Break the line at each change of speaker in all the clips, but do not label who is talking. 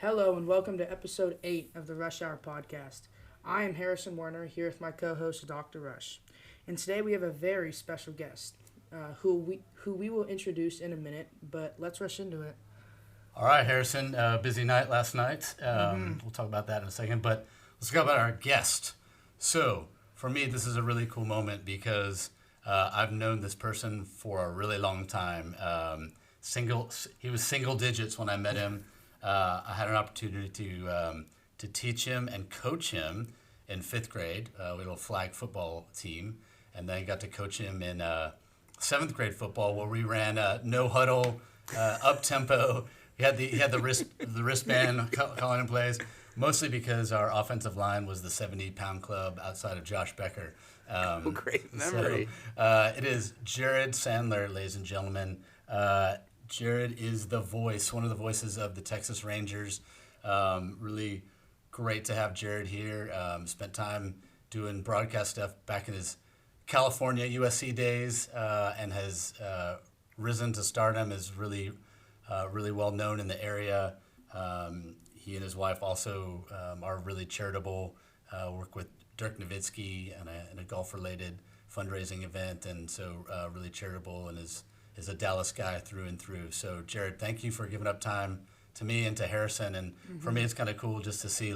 Hello and welcome to episode 8 of the Rush Hour podcast. I am Harrison Werner here with my co-host Dr. Rush. And today we have a very special guest who we will introduce in a minute, but let's rush into it.
All right, Harrison, busy night last night. We'll talk about that in a second, but let's talk about our guest. So, for me, this is a really cool moment because I've known this person for a really long time. He was single digits when I met him. I had an opportunity to teach him and coach him in fifth grade. We had a flag football team, and then got to coach him in seventh grade football, where we ran no huddle, up tempo. He had the wristband calling in plays, mostly because our offensive line was the 70-pound club outside of Josh Becker.
Great memory.
So, it is Jared Sandler, ladies and gentlemen. Jared is one of the voices of the Texas Rangers. Really great to have Jared here. Spent time doing broadcast stuff back in his California USC days, and has risen to stardom. Is really well known in the area. He and his wife also are really charitable. Work with Dirk Nowitzki in a golf-related fundraising event, and so really charitable, and is a Dallas guy through and through. So, Jared, thank you for giving up time to me and to Harrison. And for me, it's kind of cool just to see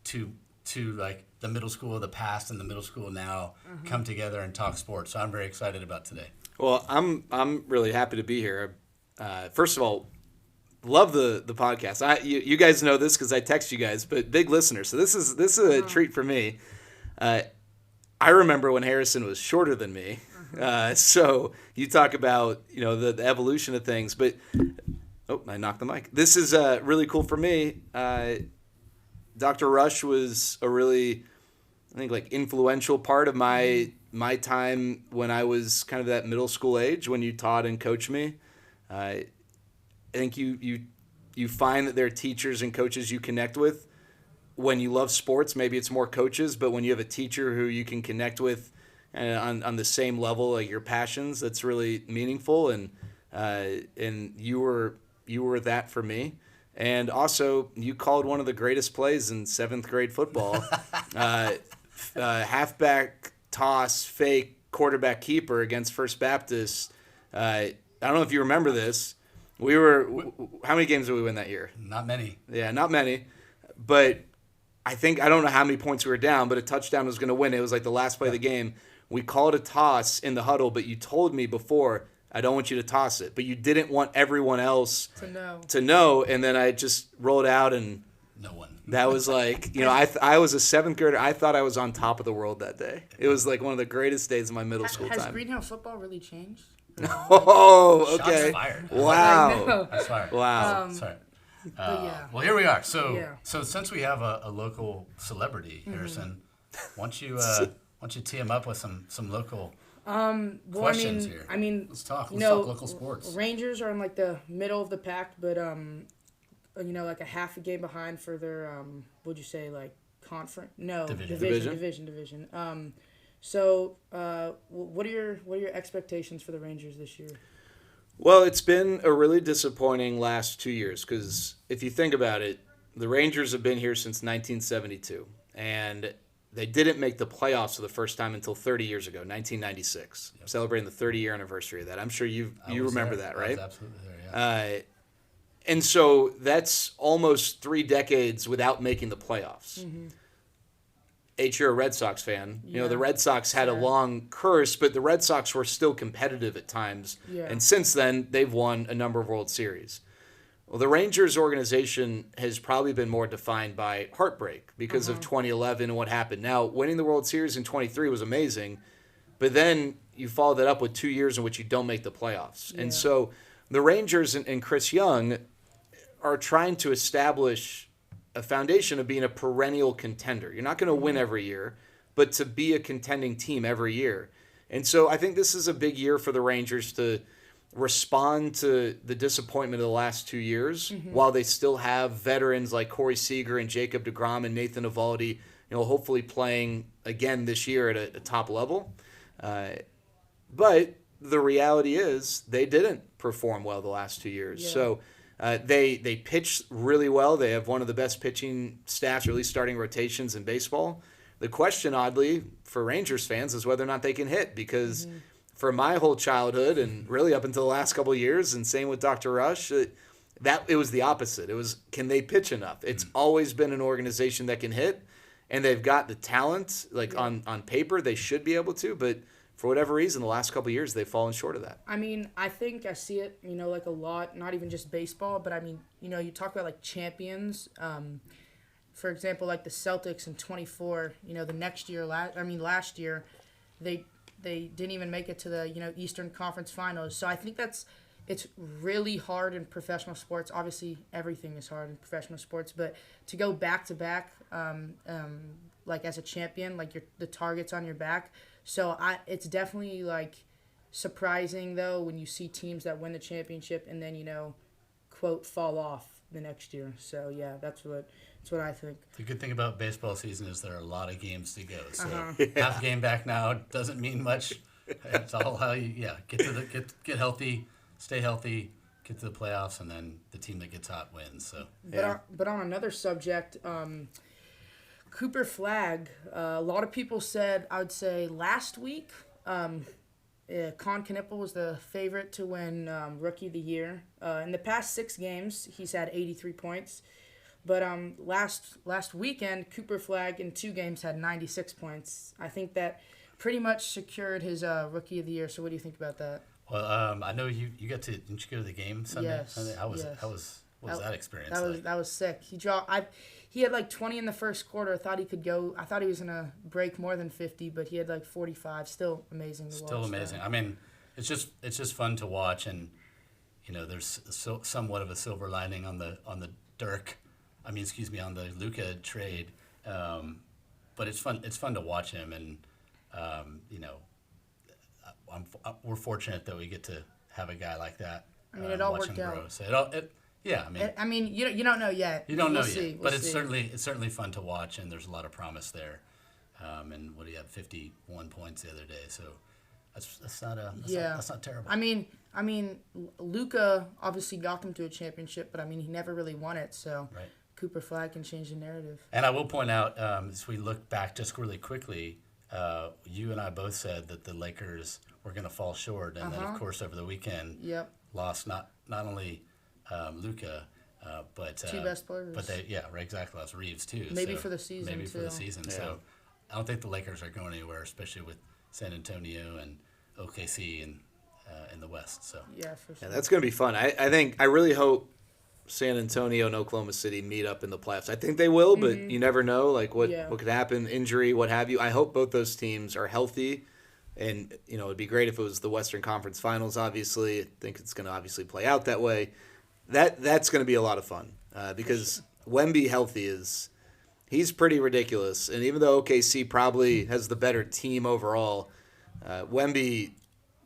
two the middle school of the past and the middle school now come together and talk sports. So I'm very excited about today.
Well, I'm really happy to be here. First of all, love the podcast. You guys know this because I text you guys, but big listeners. So this is a treat for me. I remember when Harrison was shorter than me. So you talk about the evolution of things, but I knocked the mic. This is really cool for me. Dr. Rush was a really, I think, influential part of my time when I was kind of that middle school age, when you taught and coached me. I think you find that there are teachers and coaches you connect with when you love sports. Maybe it's more coaches, but when you have a teacher who you can connect with on the same level, like your passions, that's really meaningful. And you were that for me. And also, you called one of the greatest plays in seventh grade football. Halfback toss, fake, quarterback keeper against First Baptist. I don't know if you remember this. How many games did we win that year?
Not many.
Yeah, not many. But I don't know how many points we were down, but a touchdown was going to win. It was like the last play of the game. We called a toss in the huddle, but you told me before, I don't want you to toss it. But you didn't want everyone else to know. And then I just rolled out, and
no one.
That was I was a seventh grader. I thought I was on top of the world that day. It was like one of the greatest days of my middle school time.
Has Greenhouse football really changed?
Oh, okay.
Shots fired.
Wow.
That's fired.
Wow.
Sorry.
Yeah.
Well, here we are. So since we have a local celebrity, Harrison, why don't you tee him up with some local questions here?
I mean,
let's talk local sports.
Rangers are in the middle of the pack, but a half a game behind for their would you say conference? No, division. So what are your expectations for the Rangers this year?
Well, it's been a really disappointing last 2 years because if you think about it, the Rangers have been here since 1972, and they didn't make the playoffs for the first time until 30 years ago, 1996, celebrating the 30-year anniversary of that. I'm sure you remember that, right?
I was absolutely there, yeah.
And so that's almost 3 decades without making the playoffs.
Mm-hmm.
You're a Red Sox fan. Yeah. The Red Sox had a long curse, but the Red Sox were still competitive at times.
Yeah.
And since then, they've won a number of World Series. Well, the Rangers organization has probably been more defined by heartbreak because of 2011 and what happened. Now, winning the World Series in 23 was amazing, but then you follow that up with 2 years in which you don't make the playoffs. Yeah. And so the Rangers and Chris Young are trying to establish a foundation of being a perennial contender. You're not going to win every year, but to be a contending team every year. And so I think this is a big year for the Rangers to respond to the disappointment of the last 2 years while they still have veterans like Corey Seager and Jacob deGrom and Nathan Eovaldi, hopefully playing again this year at a top level. But the reality is they didn't perform well the last 2 years.
Yeah.
So They pitch really well. They have one of the best pitching staffs, or at least starting rotations in baseball. The question, oddly, for Rangers fans is whether or not they can hit, because for my whole childhood and really up until the last couple of years, and same with Dr. Rush, it was the opposite. It was, can they pitch enough? It's always been an organization that can hit, and they've got the talent. Like on paper, they should be able to, but for whatever reason, the last couple of years, they've fallen short of that.
I mean, I think I see it, like a lot, not even just baseball, but I mean, you talk about like champions. For example, like the Celtics in 24, the next year, last year, they didn't even make it to the, Eastern Conference Finals. So I think it's really hard in professional sports. Obviously, everything is hard in professional sports, but to go back to back, like as a champion, like the target's on your back. So it's definitely like surprising though when you see teams that win the championship and then quote fall off the next year. So yeah, that's what I think.
The good thing about baseball season is there are a lot of games to go. So half a game back now doesn't mean much. It's all how you get healthy, stay healthy, get to the playoffs, and then the team that gets hot wins. So
but on another subject. Cooper Flagg, a lot of people said, I would say last week, Con Knippel was the favorite to win Rookie of the Year. In the past 6 games, he's had 83 points. But last weekend, Cooper Flagg in 2 games had 96 points. I think that pretty much secured his Rookie of the Year. So what do you think about that?
Well, I know you got to, didn't you go to the game Sunday?
Yes.
Sunday? What was that experience like?
That was sick. He had like 20 in the first quarter. I thought he was going to break more than 50, but he had like 45. Still amazing to watch.
Still amazing. That. I mean, it's just fun to watch, and there's somewhat of a silver lining on the on the Luka trade. But it's fun to watch him, and we're fortunate that we get to have a guy like that.
I mean, it all worked out.
So
you don't know yet.
You don't know yet, but it's certainly fun to watch, and there's a lot of promise there. And what do you have? 51 points the other day, so that's not terrible.
I mean, Luka obviously got them to a championship, but I mean he never really won it. So
right.
Cooper Flagg can change the narrative.
And I will point out, as we look back just really quickly, you and I both said that the Lakers were going to fall short, and then of course over the weekend, lost not only Luka, but
2 best players.
But exactly. Lost Reeves too.
Maybe for the season.
Yeah. So I don't think the Lakers are going anywhere, especially with San Antonio and OKC and in the West. So
yeah, for sure.
Yeah, that's going to be fun. I really hope San Antonio and Oklahoma City meet up in the playoffs. I think they will, but you never know, like what could happen, injury, what have you. I hope both those teams are healthy, and it'd be great if it was the Western Conference Finals. Obviously, I think it's going to obviously play out that way. That's going to be a lot of fun because Wemby healthy he's pretty ridiculous, and even though OKC probably has the better team overall, Wemby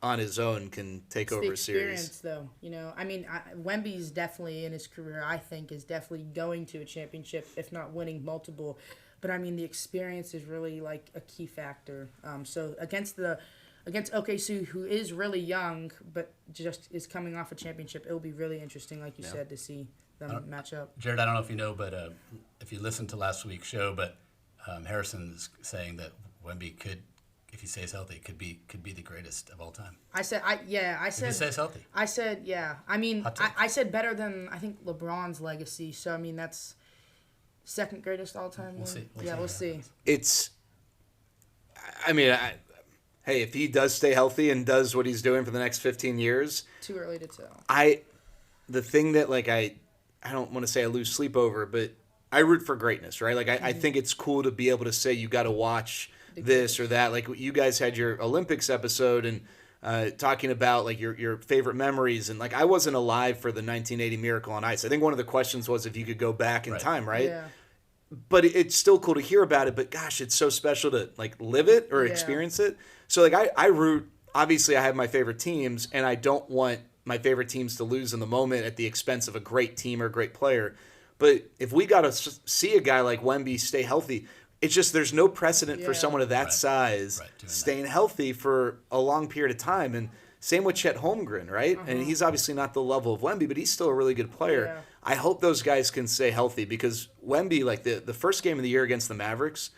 on his own can take over a series.
Though, I mean, Wemby's definitely in his career, I think, is definitely going to a championship, if not winning multiple. But I mean, the experience is really like a key factor. So against OKC, who is really young but just is coming off a championship, it'll be really interesting, like you said, to see them match up.
Jared, I don't know if you know, but if you listened to last week's show, but Harrison's saying that Wemby could, if he stays healthy, could be the greatest of all time.
I said. If
he stays healthy.
I said, yeah. I mean, I said better than, I think, LeBron's legacy. So, I mean, that's second greatest all time. We'll see.
It's, I mean, hey, if he does stay healthy and does what he's doing for the next 15 years.
Too early to tell.
The thing that, like, I don't want to say I lose sleep over, but I root for greatness, right? Like, I think it's cool to be able to say you got to watch this or that. Like you guys had your Olympics episode and talking about like your favorite memories, and like I wasn't alive for the 1980 Miracle on Ice. I think one of the questions was if you could go back in time, right?
Yeah.
But it's still cool to hear about it, but gosh, it's so special to like live it or experience it. So like I root, obviously I have my favorite teams, and I don't want my favorite teams to lose in the moment at the expense of a great team or a great player. But if we got to see a guy like Wemby stay healthy, it's just there's no precedent for someone of that size staying healthy for a long period of time. And Same with Chet Holmgren, right? And he's obviously not the level of Wemby, but he's still a really good player.
Yeah.
I hope those guys can stay healthy because Wemby, like the first game of the year against the Mavericks.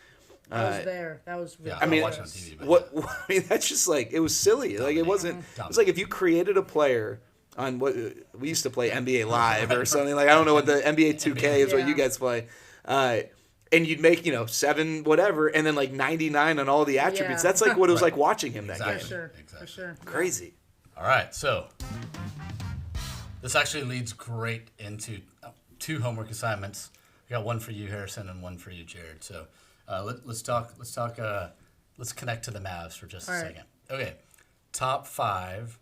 I was there. That was
Yeah,
really
I watched on TV. But
I mean, that's just like, it was silly. Like, it wasn't, it was like if you created a player on what we used to play NBA Live or something, like, I don't know what the NBA 2K is, what you guys play. And you'd make, 7 whatever, and then like 99 on all the attributes.
Yeah.
That's like what it was like watching him that game.
For sure.
Exactly.
For sure.
Crazy.
All right, so this actually leads great into 2 homework assignments. I got one for you, Harrison, and one for you, Jared. So let's connect to the Mavs for just a second. Okay, top 5,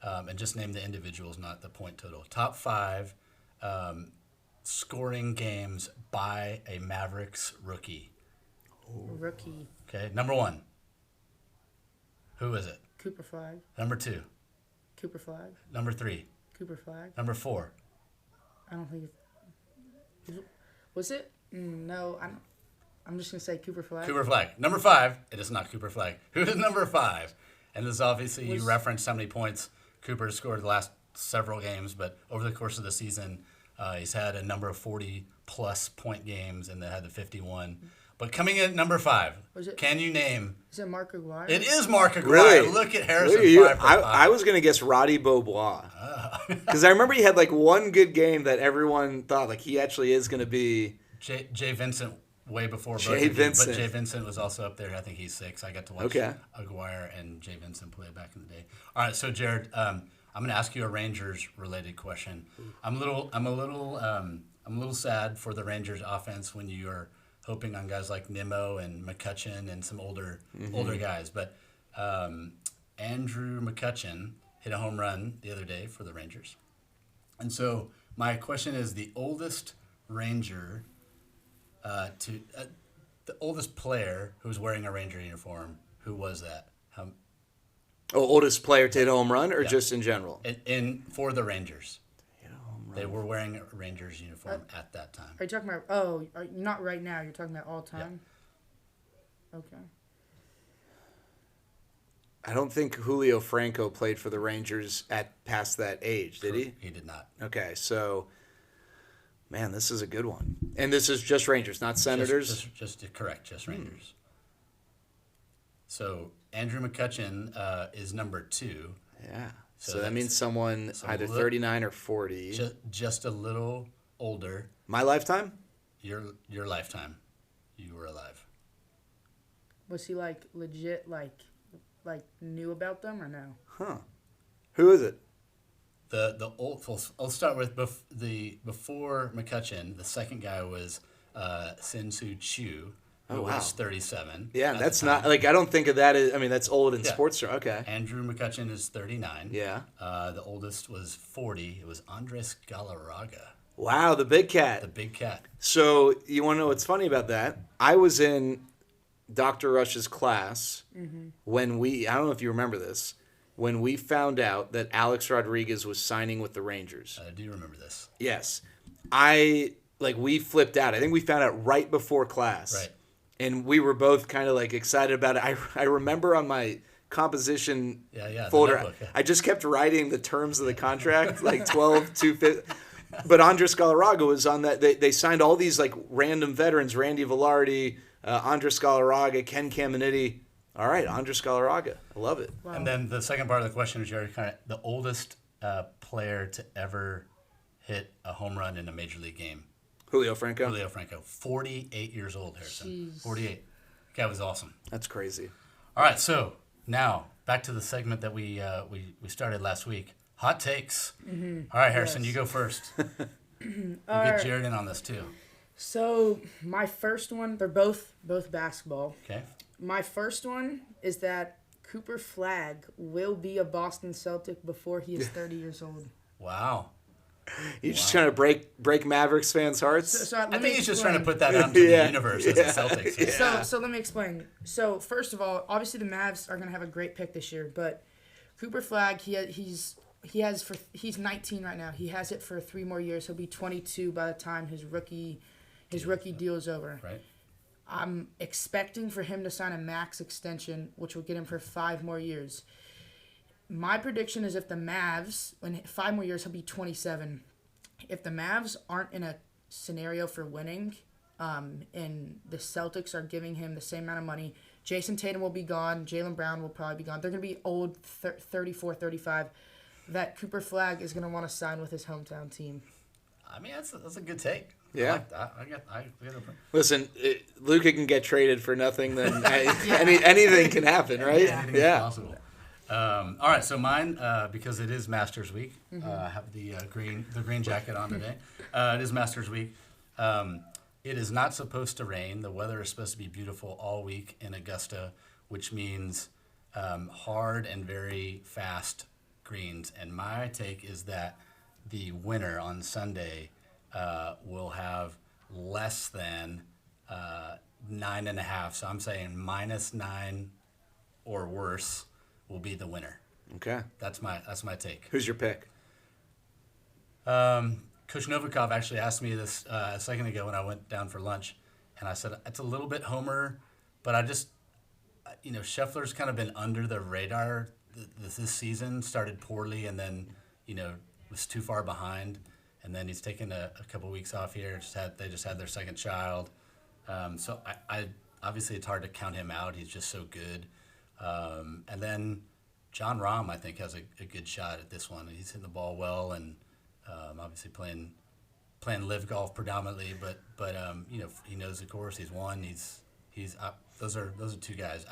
and just name the individuals, not the point total. Top 5 scoring games by a Mavericks rookie.
Rookie.
Okay, number 1. Who is it?
Cooper Flag.
Number 2.
Cooper Flag.
Number 3.
Cooper Flag.
Number 4.
I don't think was it? No, I'm just gonna say Cooper Flag.
Cooper Flag. Number 5. It is not Cooper Flag. Who is number 5? And this obviously you referenced how many points Cooper scored the last several games, but over the course of the season, he's had a number of 40-plus point games, and then had the 51. But coming in at number 5, can you name?
Is it Mark Aguirre?
It is Mark Aguirre.
Really?
Look at Harrison.
Look at
5 for 5.
I was going to guess Roddy Beaubois. Because I remember he had like one good game that everyone thought like he actually is going to be.
Jay Vincent way before both
Jay
of you,
Vincent.
but Jay Vincent was also up there. I think he's 6. I got to watch Aguirre and Jay Vincent play back in the day. All right, so Jared, I'm going to ask you a Rangers related question. I'm a little sad for the Rangers offense when you are hoping on guys like Nimmo and McCutchen and some older guys. But Andrew McCutchen hit a home run the other day for the Rangers. And so my question is, the oldest Ranger the oldest player who's wearing a Ranger uniform, who was that?
Oldest player to hit a home run, or just in general?
For the Rangers. They were wearing a Rangers uniform at that time.
Are you talking about? Not right now. You're talking about all time. Yeah. Okay.
I don't think Julio Franco played for the Rangers at past that age, did he?
He did not.
Okay, so, man, this is a good one. And this is just Rangers, not Senators?
Just Rangers. So Andrew McCutchen is number 2.
Yeah. So that means someone either 39 or 40.
Just a little older.
My lifetime?
Your lifetime. You were alive.
Was he like legit like knew about them or no?
Huh. Who is it?
The old. I'll start with before McCutchen. The second guy was Sin-Soo Choo, who was 37.
Yeah, that's not like I don't think of that as. I mean, that's old in sports. Okay.
Andrew McCutchen is 39.
Yeah.
The oldest was 40. It was Andres Galarraga.
Wow, the big cat.
The big cat.
So you want to know what's funny about that? I was in Dr. Rush's class when I don't know if you remember this, when we found out that Alex Rodriguez was signing with the Rangers.
I do remember this.
Yes. We flipped out. I think we found out right before class.
Right.
And we were both kind of like excited about it. I remember on my composition folder, I just kept writing the terms of the contract, like 12-250. But Andres Galarraga was on that. They signed all these like random veterans, Randy Velarde, Andres Galarraga, Ken Caminiti. All right, Andres Galarraga. I love it.
Wow. And then the second part of the question is the oldest player to ever hit a home run in a major league game.
Julio Franco,
48 years old, Harrison.
Jeez.
48. That was awesome.
That's crazy.
All right, so now back to the segment that we started last week. Hot takes. Mm-hmm. All right, Harrison, you go first. Get Jared in on this too.
So my first one, they're both basketball.
Okay.
My first one is that Cooper Flag will be a Boston Celtic before he is 30 years old.
Wow.
You're just trying to break Mavericks fans' hearts?
So
I think he's just trying to put that out into the universe as a Celtics fan.
So let me explain. So first of all, obviously the Mavs are going to have a great pick this year, but Cooper Flag, he's 19 right now. He has it for 3 more years. He'll be 22 by the time his rookie deal is over.
Right.
I'm expecting for him to sign a max extension, which will get him for 5 more years. my prediction is if the Mavs, in 5 more years, he'll be 27. If the Mavs aren't in a scenario for winning, and the Celtics are giving him the same amount of money, Jason Tatum will be gone. Jaylen Brown will probably be gone. They're going to be old, 34, 35. That Cooper Flagg is going to want to sign with his hometown team.
I mean, that's a good take.
Yeah.
I like that. I get
Listen, Luka can get traded for nothing. Then anything can happen, right?
Yeah. Possible. All right, so mine, because it is Masters Week, I have the green jacket on today. It is Masters Week. It is not supposed to rain. The weather is supposed to be beautiful all week in Augusta, which means hard and very fast greens. And my take is that the winner on Sunday will have less than 9.5. So I'm saying -9 or worse will be the winner.
Okay.
That's my take.
Who's your pick?
Coach Novikov actually asked me this a second ago when I went down for lunch, and I said it's a little bit homer, but I just, Scheffler's kind of been under the radar this season. Started poorly, and then was too far behind, and then he's taken a couple weeks off here. They just had their second child, so I obviously it's hard to count him out. He's just so good, and then Jon Rahm I think has a good shot at this one. He's hitting the ball well and. Obviously playing live golf predominantly, but he knows the course. He's won. He's those are two guys.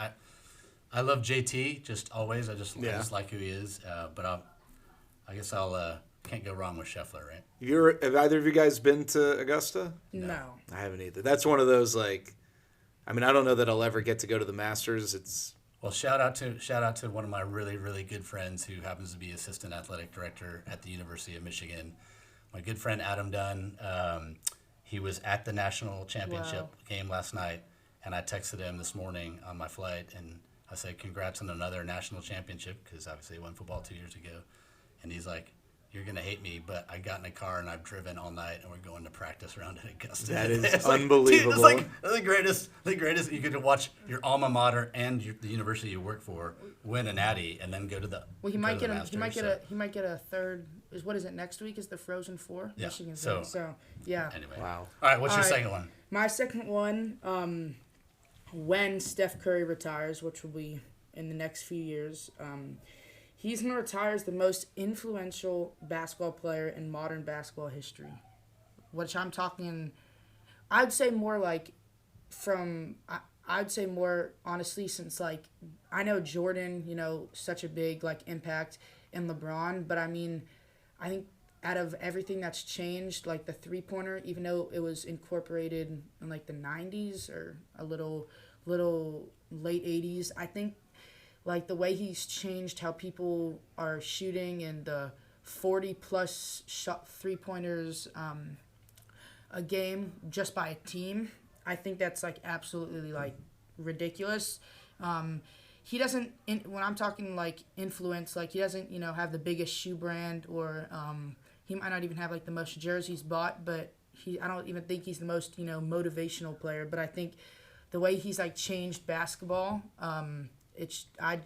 I love JT just always. I just like who he is. But I guess I'll can't go wrong with Scheffler, right?
Have either of you guys been to Augusta?
No.
I haven't either. That's one of those I don't know that I'll ever get to go to the Masters.
Well, shout out to one of my really, really good friends who happens to be assistant athletic director at the University of Michigan. My good friend Adam Dunn. He was at the national championship game last night, and I texted him this morning on my flight, and I said, "Congrats on another national championship," because obviously he won football 2 years ago. And he's like, "You're gonna hate me, but I got in a car and I've driven all night, and we're going to practice around in Augusta."
That is unbelievable.
Dude, it's the greatest. You get to watch your alma mater and the university you work for win a natty, and then go to the.
Well, he might get a third. What is it next week? Is the Frozen Four?
Yeah.
Michigan's
So
yeah.
Anyway.
Wow.
All right. What's your second one?
My second one, when Steph Curry retires, which will be in the next few years. He's going to retire as the most influential basketball player in modern basketball history. Which I'm talking, I'd say more honestly, since I know Jordan, such a big impact, and LeBron, but I mean, I think out of everything that's changed, the 3-pointer, even though it was incorporated in the 90s or a little late 80s, I think the way he's changed how people are shooting and the 40-plus shot 3-pointers a game just by a team, I think that's absolutely ridiculous. He doesn't, when I'm talking influence, he doesn't have the biggest shoe brand, or he might not even have the most jerseys bought, but I don't even think he's the most motivational player. But I think the way he's changed basketball, I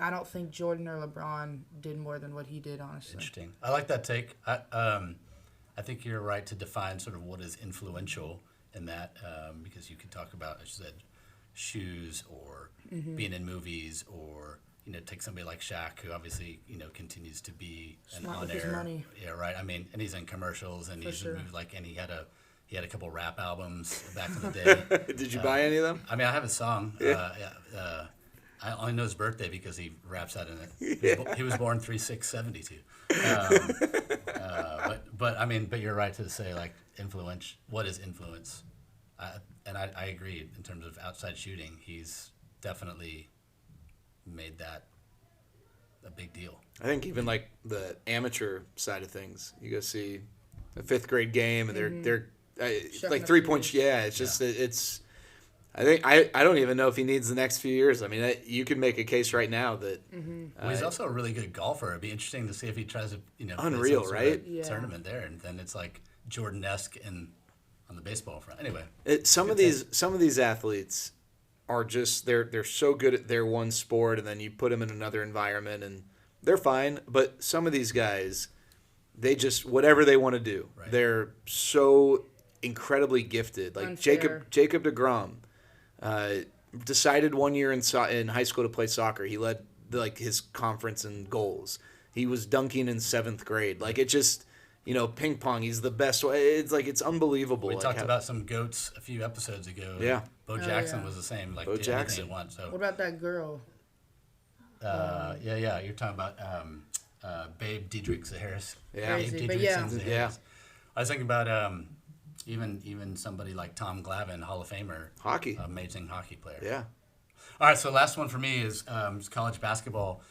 don't think Jordan or LeBron did more than what he did, honestly.
Interesting. I like that take. I think you're right to define sort of what is influential in that, because you could talk about, as you said, shoes or being in movies, or take somebody like Shaq, who obviously continues to be an on-air. Yeah, right. I mean, and he's in commercials, and he's in movies, and he had a couple rap albums back in the day.
Did you buy any of them?
I mean, I have a song. I only know his birthday because he raps that in it. He was born 3/6/72. But you're right to say influence. What is influence? And I agree in terms of outside shooting. He's definitely made that a big deal.
I think even the amateur side of things, you go see a 5th grade game, and they're 3 points. Yeah, it's just it's. I think I don't even know if he needs the next few years. I mean, you could make a case right now that.
Well, he's also a really good golfer. It'd be interesting to see if he tries to
unreal, right?
Tournament there, and then it's Jordan-esque on the baseball front. Anyway,
some of these athletes are just they're so good at their one sport, and then you put them in another environment, and they're fine. But some of these guys, they just whatever they want to do.
Right.
They're so incredibly gifted. Like
Unfair.
Jacob DeGrom, decided one year in high school to play soccer. He led his conference in goals. He was dunking in 7th grade. Like, it just, ping pong. He's the best. It's like, it's unbelievable.
We talked about some GOATs a few episodes ago.
Yeah.
Bo Jackson was the same. Like,
Bo Jackson.
Anything he wants, so.
What about that girl?
Yeah. You're talking about Babe Diedrichs Harris.
Yeah.
Crazy,
Babe
but
Diedrichs
yeah.
Harris. I was thinking about even somebody like Tom Glavine, Hall of Famer.
Hockey.
Amazing hockey player.
Yeah.
All right, so last one for me is college basketball.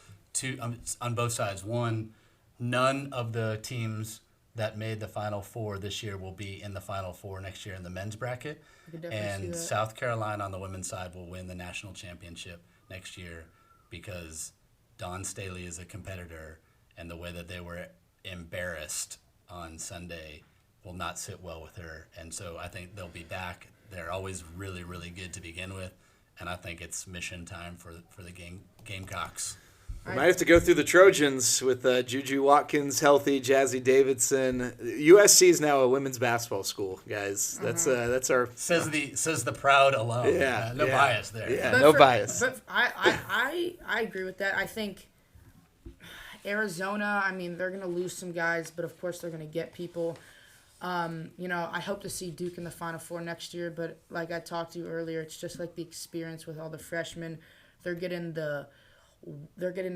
On both sides. One, none of the teams that made the Final Four this year will be in the Final Four next year in the men's bracket. And South Carolina on the women's side will win the national championship next year because Dawn Staley is a competitor, and the way that they were embarrassed on Sunday will not sit well with her. And so I think they'll be back. They're always really, really good to begin with, and I think it's mission time for the Gamecocks.
We might have to go through the Trojans with Juju Watkins healthy, Jazzy Davidson. USC is now a women's basketball school, guys. That's our
says the proud alum.
Yeah,
no bias there.
Yeah, no bias.
But I agree with that. I think Arizona. I mean, they're gonna lose some guys, but of course they're gonna get people. I hope to see Duke in the Final Four next year. But like I talked to you earlier, it's just like the experience with all the freshmen. They're getting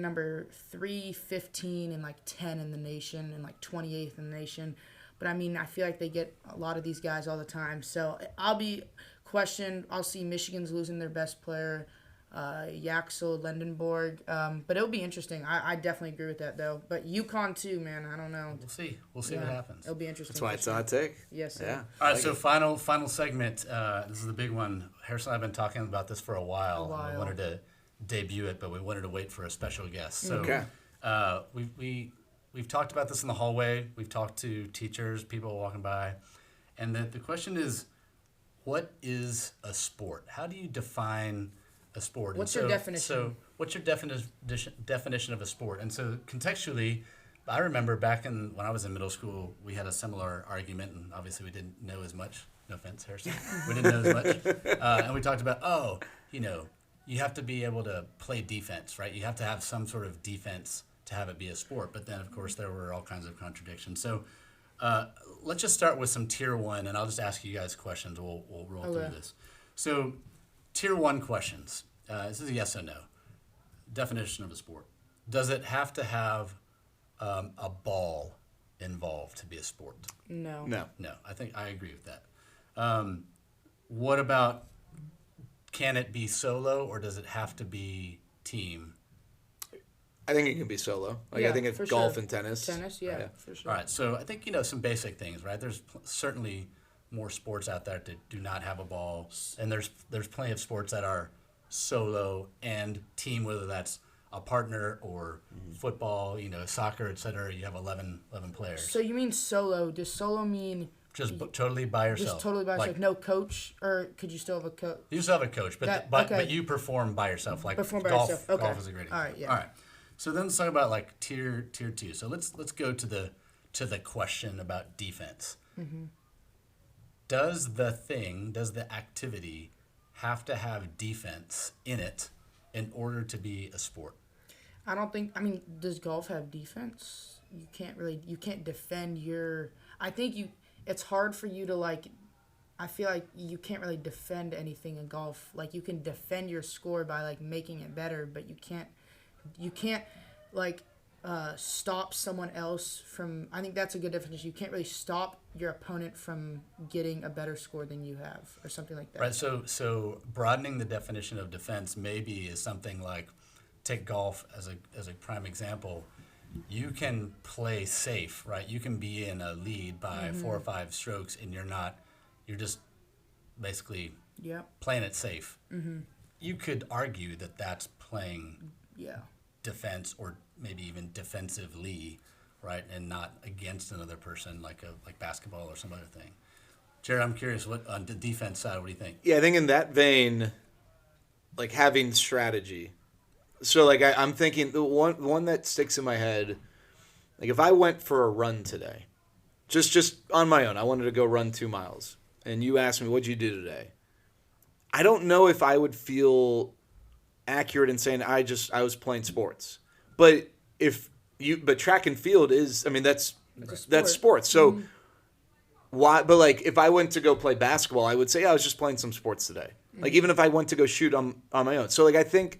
number 3, 15, and like 10 in the nation, and like 28th in the nation. But I mean, I feel like they get a lot of these guys all the time. So I'll be questioned. I'll see Michigan's losing their best player, Yaxel Lendenborg. But it'll be interesting. I definitely agree with that, though. But UConn, too, man. I don't know.
We'll see what happens.
It'll be interesting.
That's why it's a hot take.
Yes, sir.
Yeah.
All right, so final segment. This is the big one. Harrison and I have been talking about this for a while. We wanted to debut it, but we wanted to wait for a special guest. So we've talked about this in the hallway. We've talked to teachers, people walking by, and the question is, what is a sport? How do you define a sport?
What's your definition?
So what's your definition of a sport? And so contextually, I remember back when I was in middle school, we had a similar argument, and obviously we didn't know as much. No offense, Harrison. We didn't know as much. And we talked about, you have to be able to play defense, right? You have to have some sort of defense to have it be a sport. But then, of course, there were all kinds of contradictions. So let's just start with some Tier 1, and I'll just ask you guys questions. We'll roll through this. So Tier 1 questions. This is a yes or no. Definition of a sport. Does it have to have a ball involved to be a sport?
No.
No, I think I agree with that. What about, can it be solo, or does it have to be team?
I think it can be solo. I think it's golf and tennis.
Tennis, yeah, for sure.
All right, so I think, some basic things, right? There's certainly more sports out there that do not have a ball, and there's plenty of sports that are solo and team, whether that's a partner or football, soccer, etc. You have 11 players.
So you mean solo? Does solo mean
just totally by yourself?
Just totally by yourself. No coach, or could you still have a coach?
You still have a coach, but you perform by yourself. Like
perform by
golf,
yourself. Okay.
Golf is a great example.
All right, yeah.
All right. So then let's talk about like tier 2. So let's go to the question about defense. Mm-hmm. Does the activity have to have defense in it in order to be a sport?
I don't think. I mean, does golf have defense? You can't defend your. I think it's hard for you to I feel like you can't really defend anything in golf. Like, you can defend your score by making it better, but you can't stop someone else from. I think that's a good definition. You can't really stop your opponent from getting a better score than you have, or something like that.
Right. So broadening the definition of defense maybe is something like, take golf as a prime example. You can play safe, right? You can be in a lead by 4 or 5 strokes, and you're just basically playing it safe. Mm-hmm. You could argue that that's playing defense, or maybe even defensively, right? And not against another person, like basketball or some other thing. Jared, I'm curious, what on the defense side, what do you think?
Yeah, I think in that vein, having strategy. So like I'm thinking the one that sticks in my head, like if I went for a run today, just on my own, I wanted to go run 2 miles, and you asked me, what'd you do today? I don't know if I would feel accurate in saying I was playing sports. But but track and field is, I mean, that's sports. So why? But like if I went to go play basketball, I would say I was just playing some sports today. Like even if I went to go shoot on my own. So like I think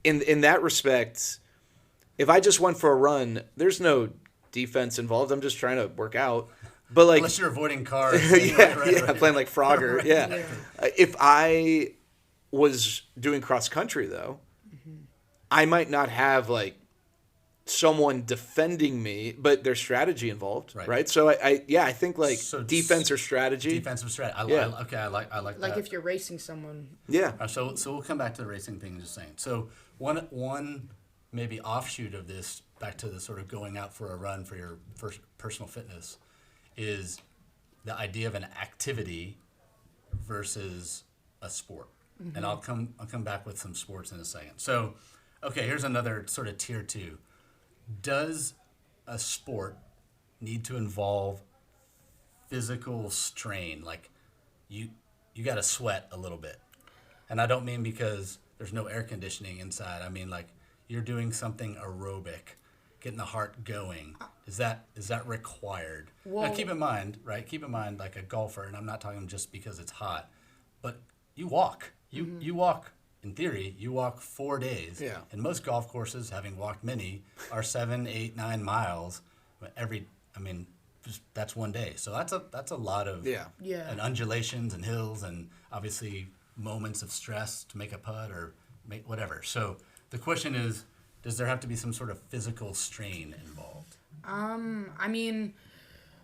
in that respect, if I just went for a run, there's no defense involved. I'm just trying to work out. But like
unless you're avoiding cars.
right. Playing like Frogger.
Right.
Yeah. If I was doing cross country though, I might not have like someone defending me, but there's strategy involved, right? So I think like defense or strategy.
Defensive strategy. I like that.
Like if you're racing someone.
Yeah.
So we'll come back to the racing thing. Just saying. So one maybe offshoot of this, back to the sort of going out for a run for your first personal fitness, is the idea of an activity versus a sport. Mm-hmm. And I'll come back with some sports in a second. So, okay, here's another sort of tier 2. Does a sport need to involve physical strain? Like you got to sweat a little bit. And I don't mean because there's no air conditioning inside. I mean like you're doing something aerobic, getting the heart going. Is that required?
Well,
now keep in mind, like a golfer, and I'm not talking just because it's hot, but you walk. You walk, in theory, you walk 4 days.
Yeah. And
most golf courses, having walked many, are 7, 8, 9 miles that's 1 day. So that's a lot of and undulations and hills and obviously moments of stress to make a putt or make whatever. So the question is, does there have to be some sort of physical strain involved?
I mean,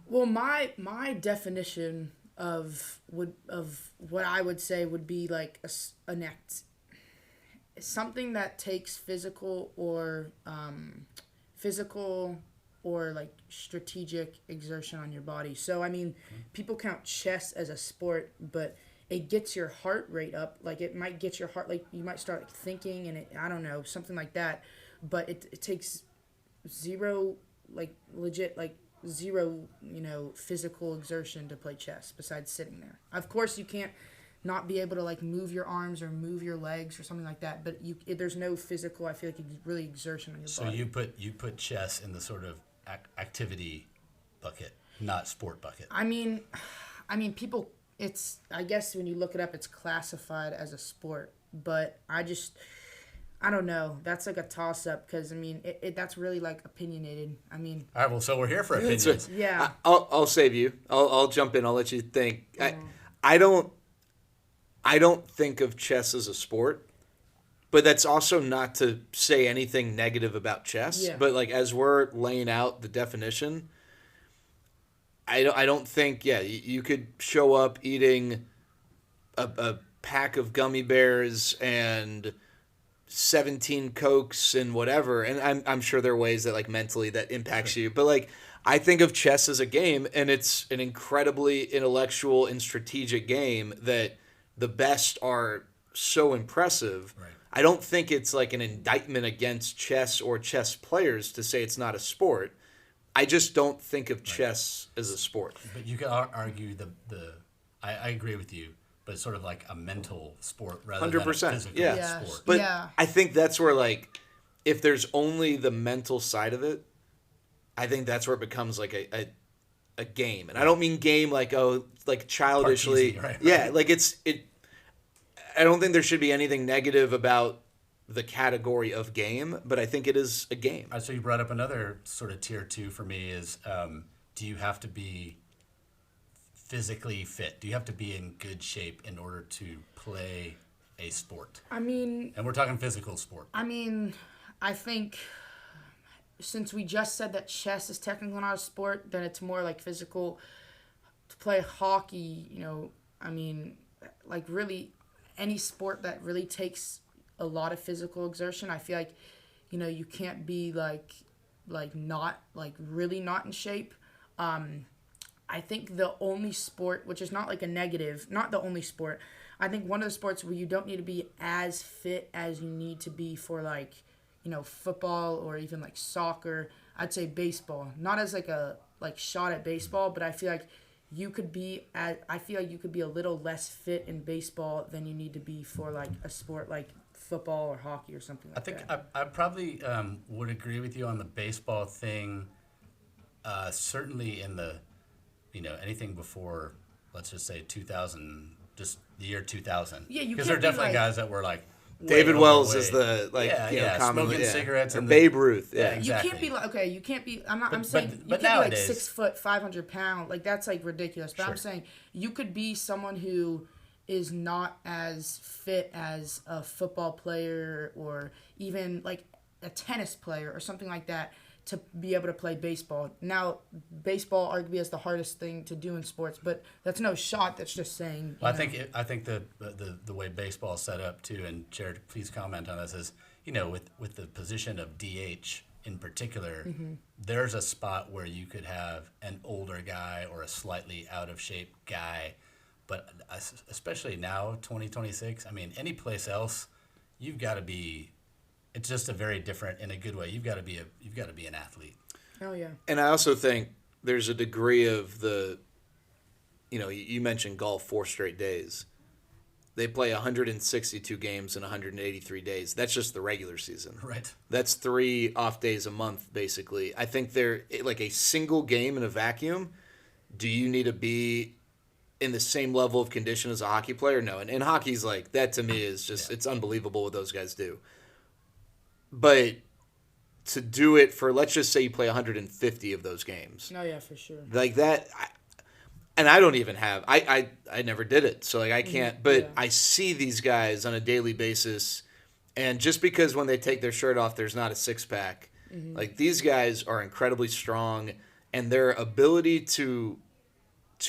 well, my definition of what I would say would be like an act, something that takes physical or like strategic exertion on your body. So I mean, people count chess as a sport, but it gets your heart rate up. Like it might get your heart, like you might start like, thinking, and I don't know, something like that. But it takes zero, like legit, like zero, physical exertion to play chess besides sitting there. Of course, you can't not be able to like move your arms or move your legs or something like that. But there's no physical, I feel like, really exertion on your body.
So you put chess in the sort of activity bucket, not sport bucket.
I mean, people. I guess when you look it up, it's classified as a sport. But I don't know. That's like a toss-up because, I mean, that's really, like, opinionated. I mean...
All right, well, so we're here for opinions.
Yeah.
I'll save you. I'll jump in. I'll let you think. I don't think of chess as a sport, but that's also not to say anything negative about chess.
Yeah.
But, like, as we're laying out the definition, I don't think, you could show up eating a pack of gummy bears and 17 Cokes and whatever, and I'm sure there are ways that like mentally that impacts you, but like I think of chess as a game, and it's an incredibly intellectual and strategic game that the best are so impressive.
Right.
I don't think it's like an indictment against chess or chess players to say it's not a sport. I just don't think of chess as a sport.
But you could argue I agree with you, but it's sort of like a mental sport rather 100%, than a physical sport.
But I think that's where, like, if there's only the mental side of it, I think that's where it becomes like a game. And I don't mean game like, like childishly.
Parcheesi, right?
Yeah, like I don't think there should be anything negative about the category of game, but I think it is a game.
So you brought up another sort of tier 2 for me is, do you have to be physically fit? Do you have to be in good shape in order to play a sport?
I mean...
And we're talking physical sport.
I mean, I think since we just said that chess is technically not a sport, then it's more like physical. To play hockey, I mean, like really any sport that really takes a lot of physical exertion, I feel like, you can't be like not, like really not in shape. I think the only sport, which is not like a negative, not the only sport, I think one of the sports where you don't need to be as fit as you need to be for like, football or even like soccer. I'd say baseball, not as like a shot at baseball, but I feel like you could be a little less fit in baseball than you need to be for like a sport like football or hockey or something like that.
I think I probably would agree with you on the baseball thing. Certainly in the, anything before, let's just say 2000, just the year 2000.
Yeah, you
because there are definitely guys that were like
David Wells is the commonly
smoking cigarettes
or Babe Ruth. Yeah,
exactly.
You can't be like you can't be. I'm saying you
but
can't
nowadays,
be like 6 foot, 500 pounds. Like that's like ridiculous. But
Sure.
I'm saying you could be someone who is not as fit as a football player or even like a tennis player or something like that to be able to play baseball. Now, baseball arguably is the hardest thing to do in sports, but that's no shot. That's just saying.
Well, I think the way baseball is set up too, and Jared, please comment on this, is with the position of DH in particular, there's a spot where you could have an older guy or a slightly out of shape guy, but especially now, 2026. I mean, any place else, you've got to be. It's just a very different, in a good way. You've got to be an athlete.
Oh yeah.
And I also think there's a degree of the, you mentioned golf 4 straight days. They play 162 games in 183 days. That's just the regular season.
Right.
That's 3 off days a month, basically. I think they're like a single game in a vacuum. Do you need to be in the same level of condition as a hockey player? No. And hockey's like, that to me is just, it's unbelievable what those guys do. But to do it for, let's just say you play 150 of those games.
Oh yeah, for sure.
Like that, and I don't even have, I never did it. So like I can't, but
Yeah.
I see these guys on a daily basis. And just because when they take their shirt off, there's not a 6-pack, like these guys are incredibly strong, and their ability to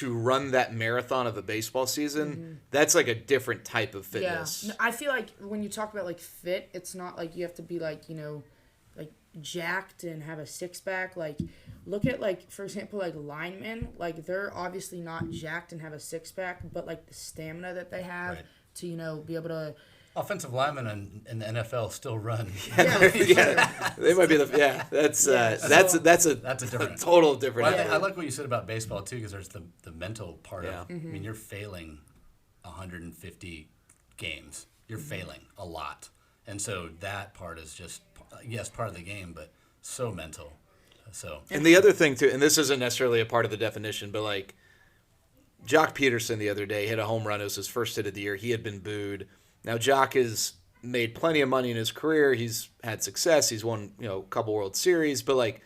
run that marathon of a baseball season, that's like a different type of fitness.
Yeah, I feel like when you talk about like fit, it's not like you have to be like like jacked and have a 6-pack. Like look at like for example like linemen, like they're obviously not jacked and have a 6-pack, but like the stamina that they have
Right.
to be able to.
Offensive linemen in the NFL still run.
Yeah, they might be that's a
different
total different.
Well, I like what you said about baseball too, because there's the mental part
Yeah.
of. I mean, you're failing 150 games. You're failing a lot, and so that part is just part of the game, but so mental. So
And the other thing too, and this isn't necessarily a part of the definition, but like Jock Peterson the other day hit a home run. It was his first hit of the year. He had been booed. Now Jock has made plenty of money in his career. He's had success. He's won a couple World Series. But like,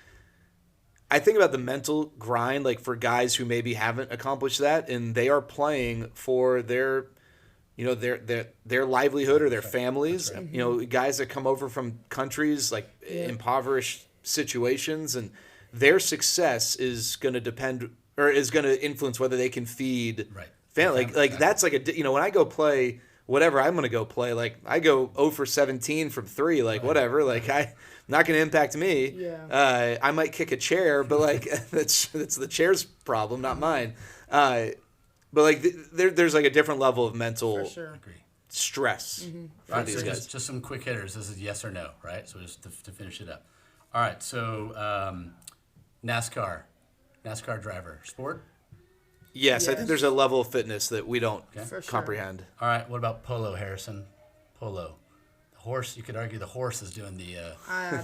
I think about the mental grind, like for guys who maybe haven't accomplished that, and they are playing for their livelihood or their families.
That's right.
Guys that come over from countries like impoverished situations, and their success is going to depend or is going to influence whether they can feed family. Like that's like when I go play whatever I'm going to go play, like I go 0 for 17 from 3, like whatever, like not going to impact me.
Yeah.
I might kick a chair, but like that's the chair's problem, not mine. But like there's like a different level of mental
For sure.
stress for
All right,
these
so
guys.
just some quick hitters. This is yes or no, right? So just to finish it up. All right, so NASCAR driver, sport?
Yes, I
Yes.
think there's a level of fitness that we don't
For sure.
comprehend.
All right, what about polo, Harrison? Polo. The horse, you could argue the horse is doing the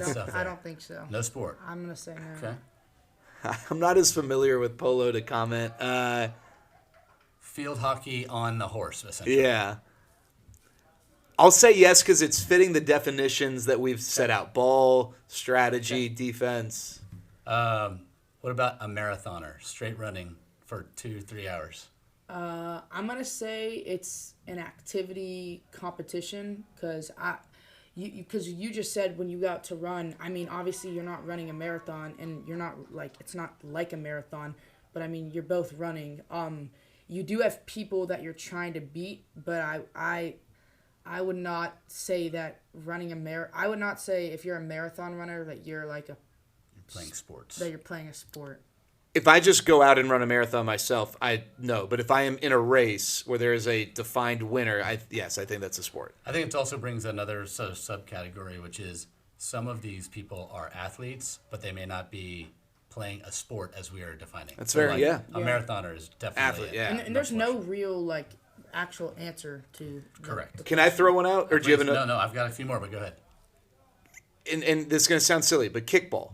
stuff
I
there.
don't think so.
No sport.
I'm gonna say no.
Okay.
I'm not as familiar with polo to comment.
Field hockey on the horse, essentially.
Yeah. I'll say yes because it's fitting the definitions that we've set out. Ball, strategy, defense.
What about a marathoner, straight running for 2-3 hours?
I'm gonna say it's an activity competition because you just said when you go out to run. I mean, obviously you're not running a marathon, and you're not like it's not like a marathon, but I mean you're both running. You do have people that you're trying to beat, but I would not say that running I would not say if you're a marathon runner that you're like
You're playing sports.
that you're playing a sport.
if I just go out and run a marathon myself, no. But if I am in a race where there is a defined winner, I think that's a sport.
I think it also brings another sort of subcategory, which is some of these people are athletes, but they may not be playing a sport as we are defining.
That's fair,
A marathoner is definitely
athlete, yeah.
And there's no real, like, actual answer to...
Correct.
Can I throw one out? Or do you have another?
No, I've got a few more, but go ahead.
And this is going to sound silly, but kickball.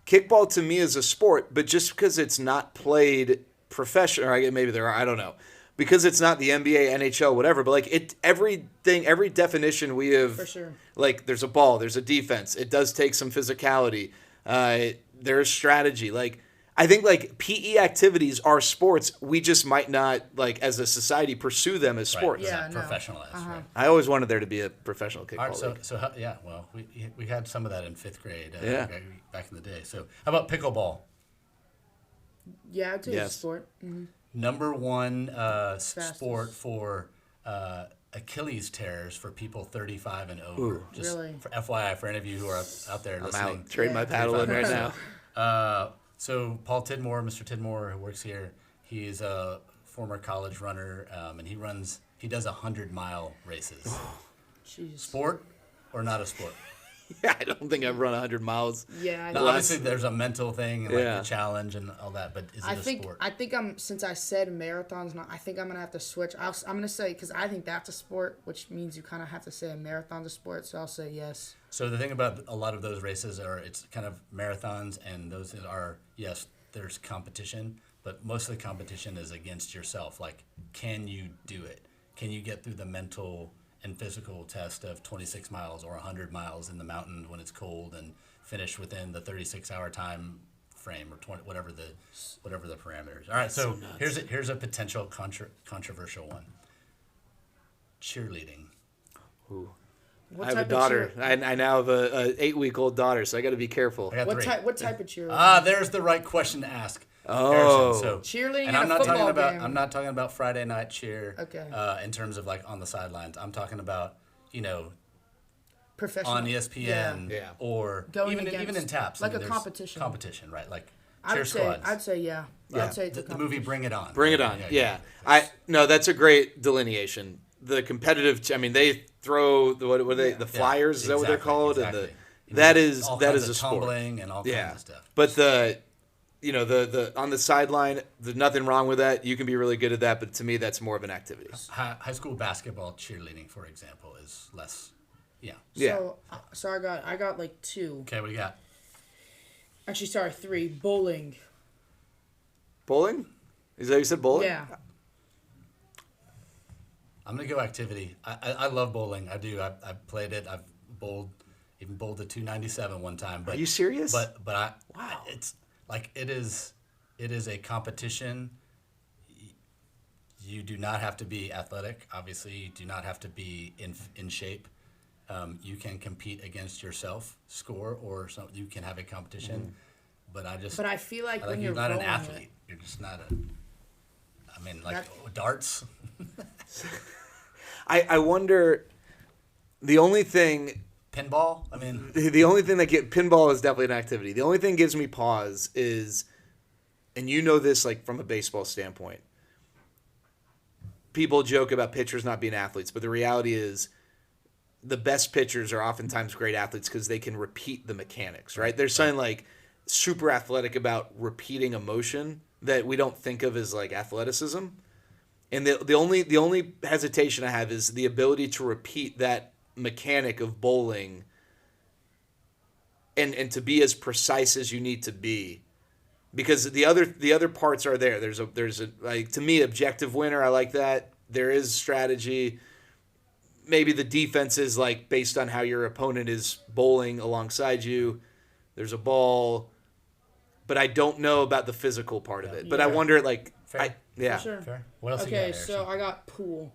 Kickball
To me is a sport, but just because it's not played professional, or maybe there are, I don't know. Because it's not the NBA, NHL, whatever, but like every definition we have,
For sure.
like there's a ball, there's a defense. It does take some physicality. There's strategy. Like I think like PE activities are sports. We just might not like as a society pursue them as sports.
Yeah, no.
Professionalized. Right.
I always wanted there to be a professional kickball
All right,
league.
so yeah, well, we had some of that in 5th grade back in the day. So how about pickleball?
Yeah, I'd say it's a
Yes.
sport. Mm-hmm.
Number one sport for Achilles tears for people 35 and over.
Ooh.
Just
Really?
for FYI, for any of you who are out there
I'm
listening.
out. Trade my paddle in right now.
So Paul Tidmore, Mr. Tidmore, who works here, he's a former college runner, and he does 100-mile races.
Jeez.
Sport or not a sport?
Yeah, I don't think I've run 100 miles.
Yeah,
Now, obviously, there's a mental thing, and like
Yeah.
the challenge and all that, but is it a sport?
I think since I said marathons, I think I'm gonna have to switch. I'm gonna say because I think that's a sport, which means you kind of have to say a marathon's a sport. So I'll say yes.
So the thing about a lot of those races are it's kind of marathons, and those are, yes, there's competition, but most of the competition is against yourself. Like, can you do it? Can you get through the mental and physical test of 26 miles or 100 miles in the mountain when it's cold and finish within the 36-hour time frame or 20, whatever the parameters. All right, so here's a potential controversial one. Cheerleading.
Ooh.
What
I have a
type of
daughter.
cheer-
I now have a 8-week-old daughter, so I got to be careful.
I got three.
What type of cheer?
There's the right question to ask.
Oh.
Harrison. So
Cheerleading
and
at
I'm
a
not talking
football
about
game.
I'm not talking about Friday night cheer.
Okay.
In terms of like on the sidelines, I'm talking about
Professional.
on ESPN
Yeah.
or
Going
even
against-
in TAPS.
like a
there's
competition.
Competition, right? Like cheer
I'd
squads.
say yeah. I'd say it's a
the movie
competition.
Bring It On.
Bring it on. Yeah. No, that's a great delineation. The competitive. I mean, they throw the what are they? The flyers. Is that what they're called?
Exactly.
And that is
All
that
kinds
is
of
a sport.
tumbling and all kinds of stuff.
But the on the sideline, there's nothing wrong with that. You can be really good at that, but to me, that's more of an activity.
High school basketball cheerleading, for example, is less. Yeah.
So I got like 2.
Okay, what do you got?
Actually, sorry, 3. Bowling.
Bowling? Is that what you said? Bowling?
Yeah.
I'm gonna go activity. I love bowling. I do. I've played it. I've even bowled a 297 one time. But,
Are you serious?
But it's like it is a competition. You do not have to be athletic. Obviously, you do not have to be in shape. You can compete against yourself, score, or you can have a competition. But I feel like
when
you're
you're
not an
bowling
athlete. You're just not a. I mean, like darts.
I wonder. The only thing.
Pinball. I mean,
The only thing that pinball is definitely an activity. The only thing gives me pause is, and you know this like from a baseball standpoint. People joke about pitchers not being athletes, but the reality is, the best pitchers are oftentimes great athletes because they can repeat the mechanics. Right? There's something like super athletic about repeating a motion that we don't think of as like athleticism. And the only hesitation I have is the ability to repeat that mechanic of bowling and to be as precise as you need to be, because the other parts are there. There's a like, to me, objective winner. I like that. There is strategy. Maybe the defense is like based on how your opponent is bowling alongside you. There's a ball, but I don't know about the physical part of it. But I wonder like
Fair.
yeah.
For sure.
fair. What else?
Okay,
you got,
so I got pool.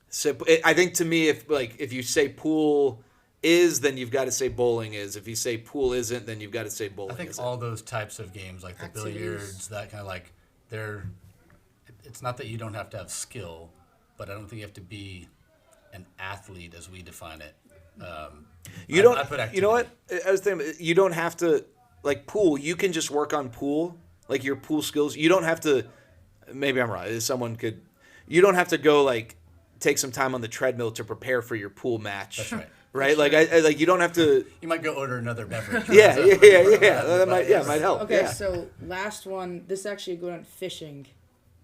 So I think to me, if you say pool is, then you've got to say bowling is. If you say pool isn't, then you've got to say bowling
I think
isn't.
all those types of games, like the
Activities.
billiards, that kind of like, it's not that you don't have to have skill, but I don't think you have to be an athlete as we define it.
You don't.
I put
You know what?
activity.
I was thinking you don't have to. like pool, you can just work on pool, like your pool skills. You don't have to. Maybe I'm wrong. You don't have to go like take some time on the treadmill to prepare for your pool match.
That's right.
Right? Like I like you don't have to.
You might go order another beverage.
Yeah. That might help.
Okay,
yeah.
so last one. This is actually going on fishing.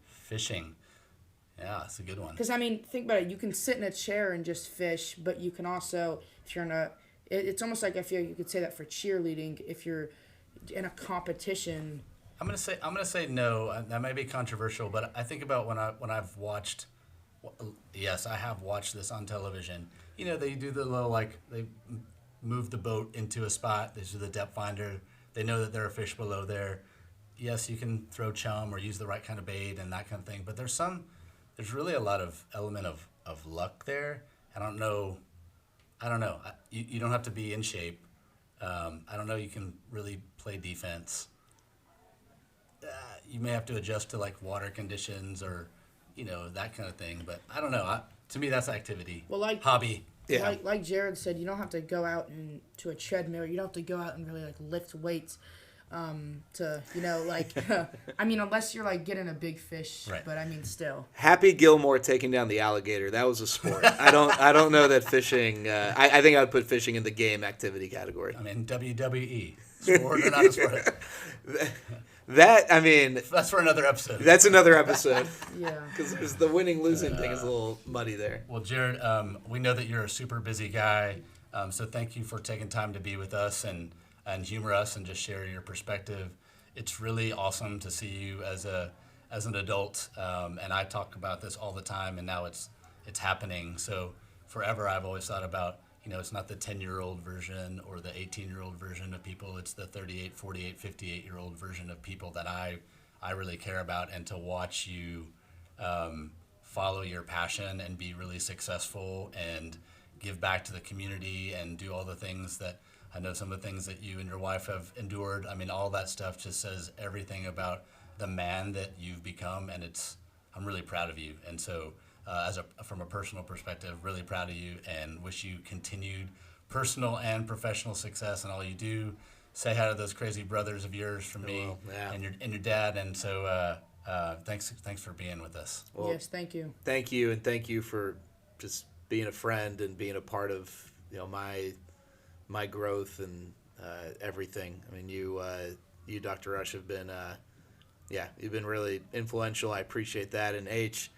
Fishing. Yeah, that's a good one.
Because, I mean, think about it. You can sit in a chair and just fish, but you can also, if you're in a... It's almost like I feel you could say that for cheerleading. If you're in a competition...
I'm gonna say no. That may be controversial, but I think about when I've watched... Yes, I have watched this on television. You know, they do the little, like, they move the boat into a spot. They do the depth finder. They know that there are fish below there. Yes, you can throw chum or use the right kind of bait and that kind of thing, but there's really a lot of element of luck there. I don't know. You don't have to be in shape. I don't know. You can really play defense. You may have to adjust to like water conditions or, that kind of thing. But I don't know. To me, that's activity.
Well, like
hobby.
Yeah.
Like Jared said, you don't have to go out to a treadmill. You don't have to go out and really like lift weights. I mean, unless you're like getting a big fish,
right.
But I mean, still.
Happy Gilmore taking down the alligator. That was a sport. I don't know that fishing. I think I would put fishing in the game activity category.
I mean, WWE, sport or not a sport.
That's
for another episode.
That's another episode.
Yeah.
Because the winning losing thing is a little muddy there.
Well, Jared, we know that you're a super busy guy, so thank you for taking time to be with us and humor us and just share your perspective. It's really awesome to see you as an adult, and I talk about this all the time, and now it's happening. So forever I've always thought about, it's not the 10-year-old version or the 18-year-old version of people. It's the 38, 48, 58-year-old version of people that I really care about, and to watch you follow your passion and be really successful and give back to the community and do all the things that I know some of the things that you and your wife have endured. I mean, all that stuff just says everything about the man that you've become, and I'm really proud of you. And so, from a personal perspective, really proud of you, and wish you continued personal and professional success in all you do. Say hi to those crazy brothers of yours from me and your dad. And so, thanks for being with us.
Well, yes, thank you.
Thank you, and thank you for just being a friend and being a part of my growth and everything. I mean, you Dr. Rush, have been, you've been really influential. I appreciate that. And H,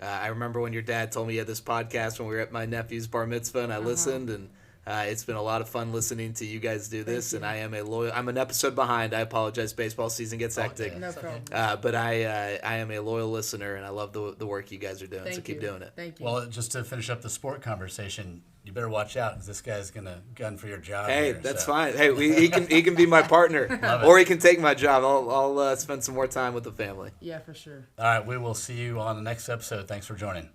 I remember when your dad told me you had this podcast when we were at my nephew's bar mitzvah, and I listened, and it's been a lot of fun listening to you guys do this. And I'm an episode behind. I apologize. Baseball season gets hectic.
No problem.
But I am a loyal listener, and I love the work you guys are doing. So keep doing it.
Thank you.
Well, just to finish up the sport conversation, you better watch out, because this guy's gonna gun for your job.
Hey, that's fine. Hey, he can be my partner, or he can take my job. I'll spend some more time with the family.
Yeah, for sure.
All right, we will see you on the next episode. Thanks for joining.